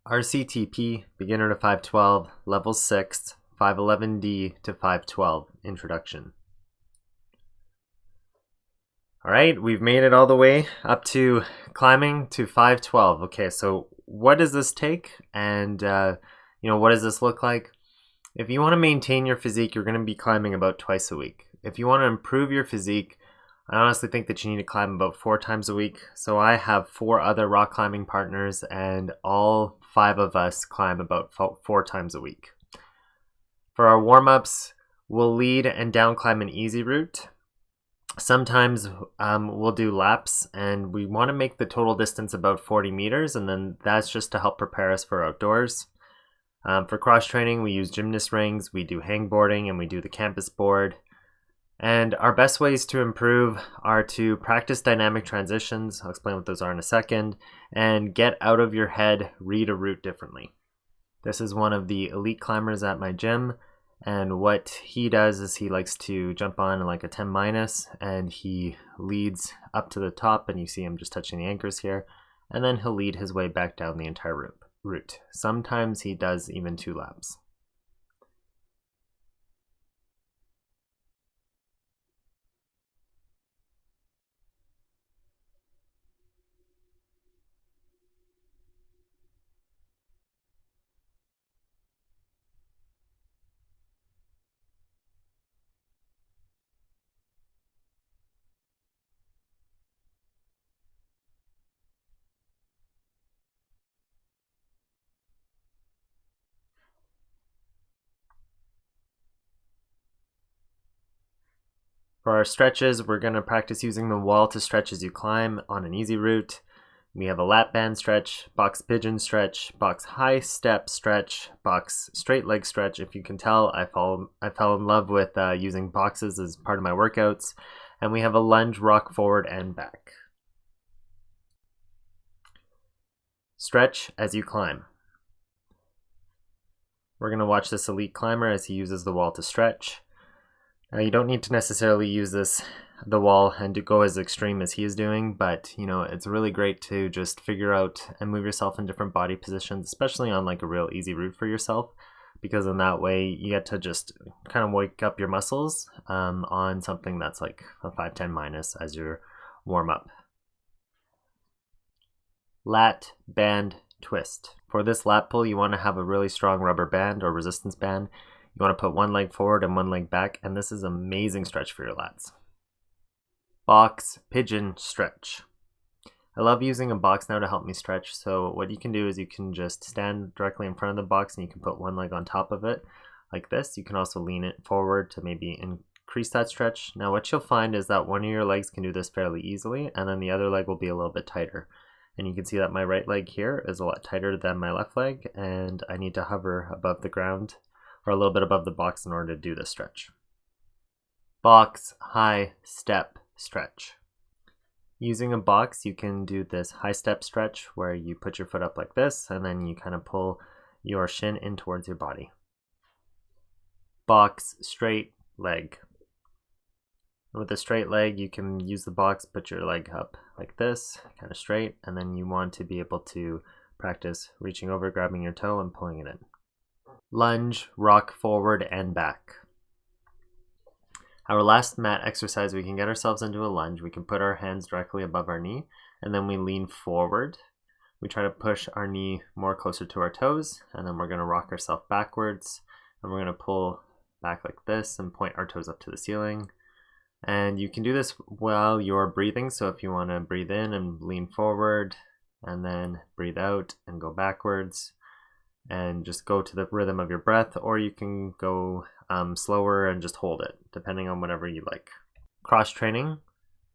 RCTP, beginner to 512, level 6, 511D to 512, introduction. Alright, we've made it all the way up to climbing to 512. Okay, so what does this take? And, what does this look like? If you want to maintain your physique, you're going to be climbing about twice a week. If you want to improve your physique, I honestly think that you need to climb about 4 times a week. So I have 4 other rock climbing partners, and all 5 of us climb about 4 times a week. For our warm-ups, we'll lead and down climb an easy route. Sometimes we'll do laps, and we want to make the total distance about 40 meters, and then that's just to help prepare us for outdoors. For cross training, we use gymnast rings, we do hangboarding, and we do the campus board. And our best ways to improve are to practice dynamic transitions, I'll explain what those are in a second, and get out of your head, read a route differently. This is one of the elite climbers at my gym, and what he does is he likes to jump on like a 10 minus, and he leads up to the top, and you see him just touching the anchors here, and then he'll lead his way back down the entire route. Sometimes he does even 2 laps. For our stretches, we're going to practice using the wall to stretch as you climb on an easy route. We have a lap band stretch, box pigeon stretch, box high step stretch, box straight leg stretch. If you can tell, I fell in love with using boxes as part of my workouts. And we have a lunge, rock forward and back. Stretch as you climb. We're going to watch this elite climber as he uses the wall to stretch. Now, you don't need to necessarily use the wall and to go as extreme as he is doing, but it's really great to just figure out and move yourself in different body positions, especially on like a real easy route for yourself, because in that way you get to just kind of wake up your muscles on something that's like a 5-10 minus as your warm up. Lat band twist. For this lat pull, you want to have a really strong rubber band or resistance band. You want to put one leg forward and one leg back, and this is an amazing stretch for your lats. Box pigeon stretch. I love using a box now to help me stretch, so what you can do is you can just stand directly in front of the box and you can put one leg on top of it like this. You can also lean it forward to maybe increase that stretch. Now what you'll find is that one of your legs can do this fairly easily, and then the other leg will be a little bit tighter. And you can see that my right leg here is a lot tighter than my left leg, and I need to hover above the ground or a little bit above the box in order to do this stretch. Box high step stretch. Using a box, you can do this high step stretch where you put your foot up like this and then you kind of pull your shin in towards your body. Box straight leg. With a straight leg, you can use the box, put your leg up like this, kind of straight, and then you want to be able to practice reaching over, grabbing your toe and pulling it in. Lunge, rock forward and back. Our last mat exercise, we can get ourselves into a lunge. We can put our hands directly above our knee, and then we lean forward. We try to push our knee more closer to our toes, and then we're going to rock ourselves backwards, and we're going to pull back like this and point our toes up to the ceiling. And you can do this while you're breathing, so if you want to breathe in and lean forward, and then breathe out and go backwards, and just go to the rhythm of your breath, or you can go slower and just hold it, depending on whatever you like. Cross training,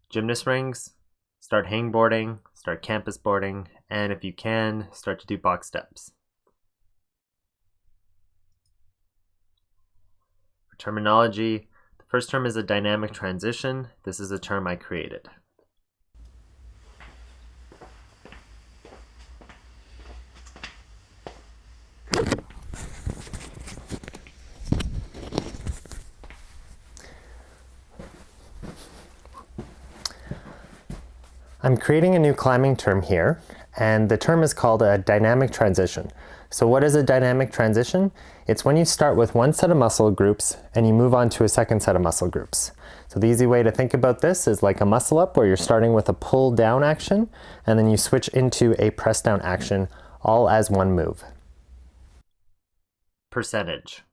gymnast rings, start hangboarding, start campus boarding, and if you can, start to do box steps. For terminology, the first term is a dynamic transition. This is a term I created. I'm creating a new climbing term here, and the term is called a dynamic transition. So what is a dynamic transition? It's when you start with one set of muscle groups and you move on to a second set of muscle groups. So the easy way to think about this is like a muscle up where you're starting with a pull down action and then you switch into a press down action all as one move. Percentage.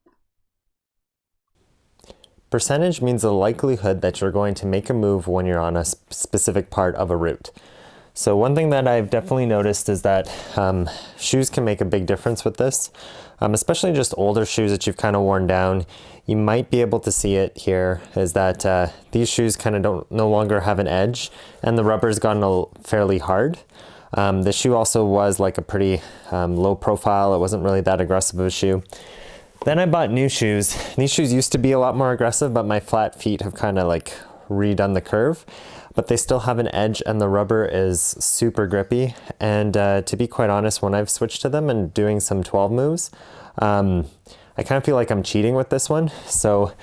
Percentage means the likelihood that you're going to make a move when you're on a specific part of a route. So one thing that I've definitely noticed is that shoes can make a big difference with this, especially just older shoes that you've kind of worn down. You might be able to see it here is that these shoes kind of no longer have an edge and the rubber's gotten fairly hard. The shoe also was like a pretty low profile. It wasn't really that aggressive of a shoe. Then I bought new shoes. These shoes used to be a lot more aggressive, but my flat feet have kind of like redone the curve, but they still have an edge and the rubber is super grippy. And to be quite honest, when I've switched to them and doing some 12 moves, I kind of feel like I'm cheating with this one. So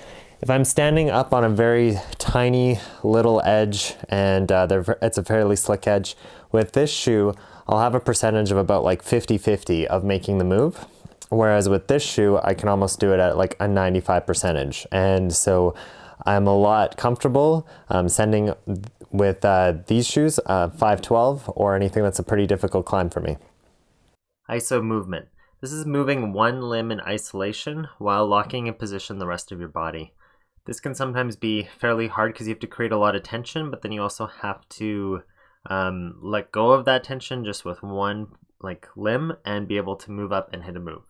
if I'm standing up on a very tiny little edge and it's a fairly slick edge, with this shoe, I'll have a percentage of about like 50-50 of making the move. Whereas with this shoe, I can almost do it at like a 95 percentage. And so I'm a lot comfortable sending with these shoes, 512 or anything that's a pretty difficult climb for me. Iso movement. This is moving one limb in isolation while locking in position the rest of your body. This can sometimes be fairly hard because you have to create a lot of tension, but then you also have to let go of that tension just with one limb and be able to move up and hit a move.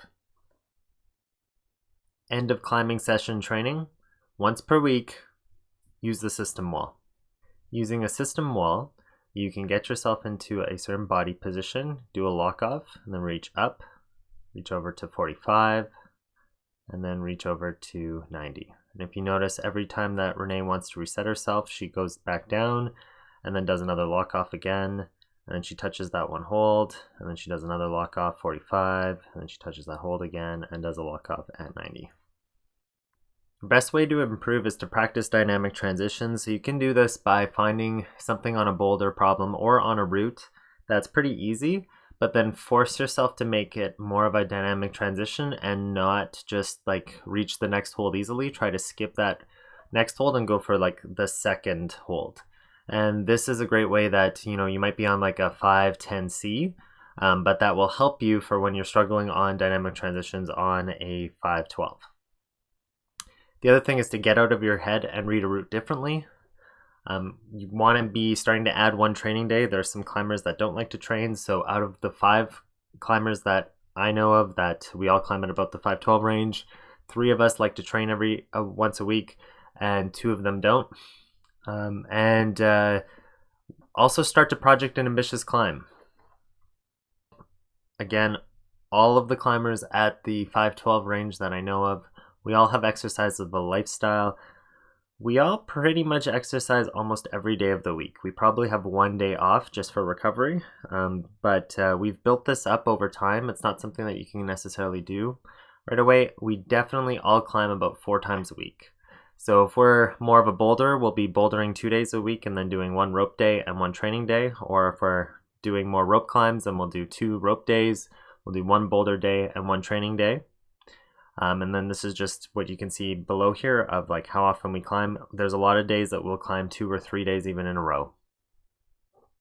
End of climbing session training. Once per week, use the system wall. Using a system wall, you can get yourself into a certain body position, do a lock off, and then reach up, reach over to 45, and then reach over to 90. And if you notice, every time that Renee wants to reset herself, she goes back down and then does another lock off again. And then she touches that one hold, and then she does another lock off, 45, and then she touches that hold again and does a lock off at 90. The best way to improve is to practice dynamic transitions. So you can do this by finding something on a boulder problem or on a route that's pretty easy, but then force yourself to make it more of a dynamic transition and not just like reach the next hold easily. Try to skip that next hold and go for like the second hold. And this is a great way that, you might be on like a 5-10C, but that will help you for when you're struggling on dynamic transitions on a 5-12. The other thing is to get out of your head and read a route differently. You want to be starting to add one training day. There are some climbers that don't like to train. So out of the 5 climbers that I know of that we all climb at about the 5-12 range, 3 of us like to train once a week and 2 of them don't. Also start to project an ambitious climb. Again, all of the climbers at the 5-12 range that I know of, we all have exercise of a lifestyle. We all pretty much exercise almost every day of the week. We probably have one day off just for recovery, but we've built this up over time. It's not something that you can necessarily do right away. We definitely all climb about 4 times a week. So if we're more of a boulder, we'll be bouldering 2 days a week and then doing 1 rope day and 1 training day. Or if we're doing more rope climbs, then we'll do 2 rope days, we'll do 1 boulder day and 1 training day. And then this is just what you can see below here of like how often we climb. There's a lot of days that we'll climb 2 or 3 days even in a row.